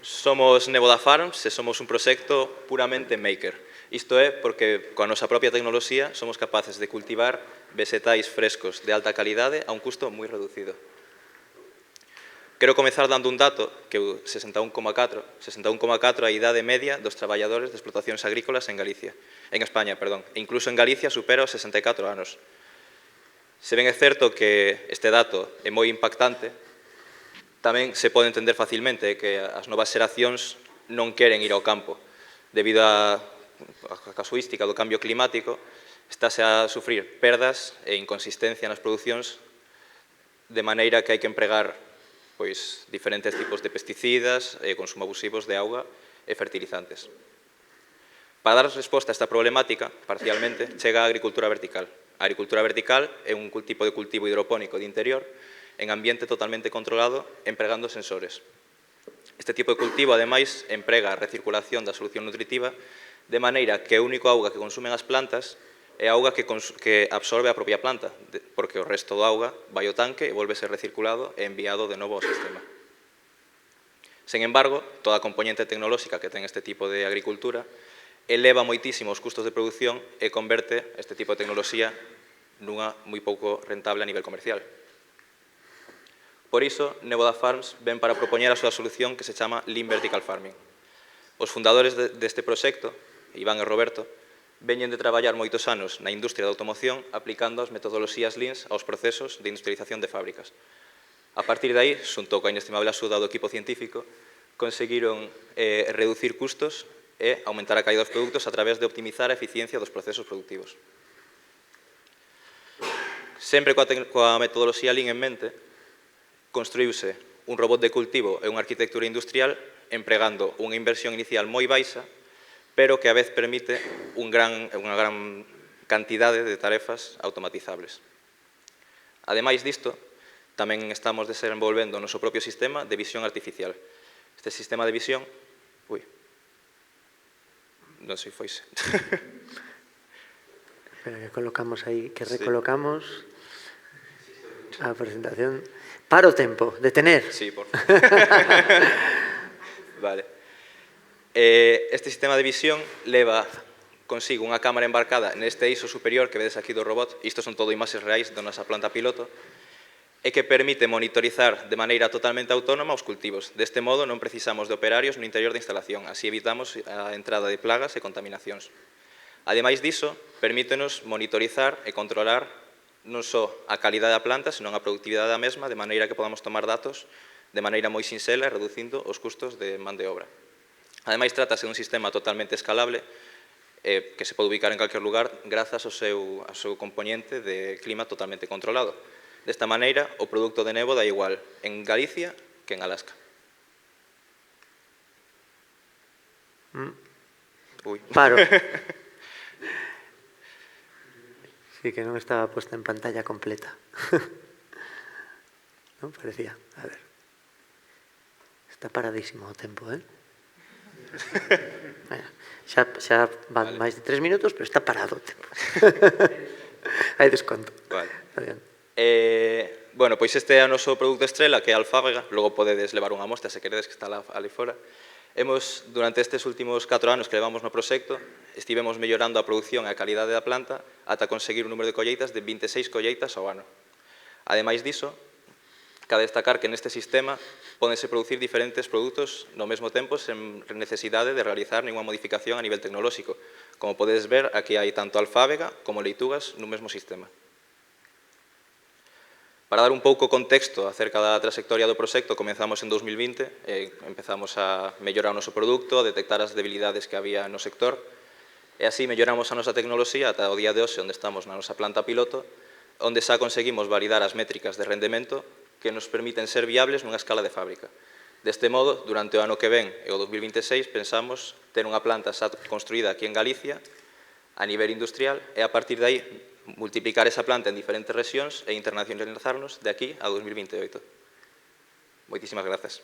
somos Neboda Farms e somos un proxecto puramente maker. Isto é porque coa nosa propia tecnoloxía somos capaces de cultivar vegetais frescos de alta calidade a un custo moi reducido. Quero comezar dando un dato que é 61,4 a idade media dos traballadores de explotacións agrícolas en España, e incluso en Galicia supera os 64 anos. Se ben é certo que este dato é moi impactante, tamén se pode entender facilmente que as novas xeracións non queren ir ao campo. Debido á casuística do cambio climático, estáse a sufrir perdas e inconsistencia nas producións, de maneira que hai que empregar diferentes tipos de pesticidas e consumo abusivos de auga e fertilizantes. Para dar resposta a esta problemática, parcialmente, chega a agricultura vertical. A agricultura vertical é un tipo de cultivo hidropónico de interior en ambiente totalmente controlado empregando sensores. Este tipo de cultivo, ademais, emprega a recirculación da solución nutritiva de maneira que o único auga que consumen as plantas é a auga que absorbe a propia planta, porque o resto do auga vai ao tanque e volve a ser recirculado e enviado de novo ao sistema. Sen embargo, toda a componente tecnolóxica que ten este tipo de agricultura eleva moitísimo os custos de produción e converte este tipo de tecnoloxía nunha moi pouco rentable a nivel comercial. Por iso, Neboda Farms ven para propoñer a súa solución que se chama Lean Vertical Farming. Os fundadores deste proxecto, Iván e Roberto, veñen de traballar moitos anos na industria da automoción aplicando as metodoloxías Lean aos procesos de industrialización de fábricas. A partir de aí, xunto coa inestimable axuda do equipo científico, conseguiron reducir custos e aumentar a calidad dos produtos a través de optimizar a eficiencia dos procesos productivos. Sempre coa metodoloxía Lean en mente, construíuse un robot de cultivo e unha arquitectura industrial empregando unha inversión inicial moi baixa, pero que a vez permite unha gran cantidade de tarefas automatizables. Ademais disto, tamén estamos desenvolvendo o noso propio sistema de visión artificial. Este sistema de visión... non sei foise. Espera, que colocamos aí, que recolocamos a presentación. Para o tempo, detener. Sí, por favor. Vale. Este sistema de visión leva consigo unha cámara embarcada neste ISO superior que vedes aquí do robot. Isto son todo imaxes reais da nosa planta piloto e que permite monitorizar de maneira totalmente autónoma os cultivos. Deste modo non precisamos de operarios no interior da instalación, así evitamos a entrada de plagas e contaminacións. Ademais diso, permítenos monitorizar e controlar non só a calidade da planta, senón a productividade da mesma, de maneira que podamos tomar datos de maneira moi sinxela e reducindo os custos de man de obra. Ademais, trátase dun sistema totalmente escalable que se pode ubicar en calquer lugar grazas ao seu componente de clima totalmente controlado. Desta maneira, o produto de Neboda é igual en Galicia que en Alaska. Paro. Sí, que non estaba posta en pantalla completa. Non parecía. A ver. Está paradísimo o tempo, Xa van máis de 3 minutos, pero está parado o tempo. Hai desconto. Vale. Está bien. Bueno, pois este é o noso produto estrela, que é a alfábega. Logo podedes levar unha mostra, se queredes, que está ali fora. Durante estes últimos 4 anos que levamos no proxecto, estivemos mellorando a produción e a calidade da planta ata conseguir un número de colleitas de 26 colleitas ao ano. Ademais diso, cabe destacar que neste sistema pódense producir diferentes produtos no mesmo tempo sen necesidade de realizar ninguna modificación a nivel tecnolóxico. Como podedes ver, aquí hai tanto alfábega como leitugas nun mesmo sistema. Para dar un pouco contexto acerca da trayectoria do proxecto, comenzamos en 2020 e empezamos a mellorar o noso produto, a detectar as debilidades que había no sector e así melloramos a nosa tecnoloxía ata o día de hoxe, onde estamos na nosa planta piloto, onde xa conseguimos validar as métricas de rendemento que nos permiten ser viables nunha escala de fábrica. Deste modo, durante o ano que ven e o 2026, pensamos ter unha planta xa construída aquí en Galicia a nivel industrial e a partir de aí multiplicar esa planta en diferentes rexións e internacionalizarnos de aquí a 2028. Moitísimas grazas.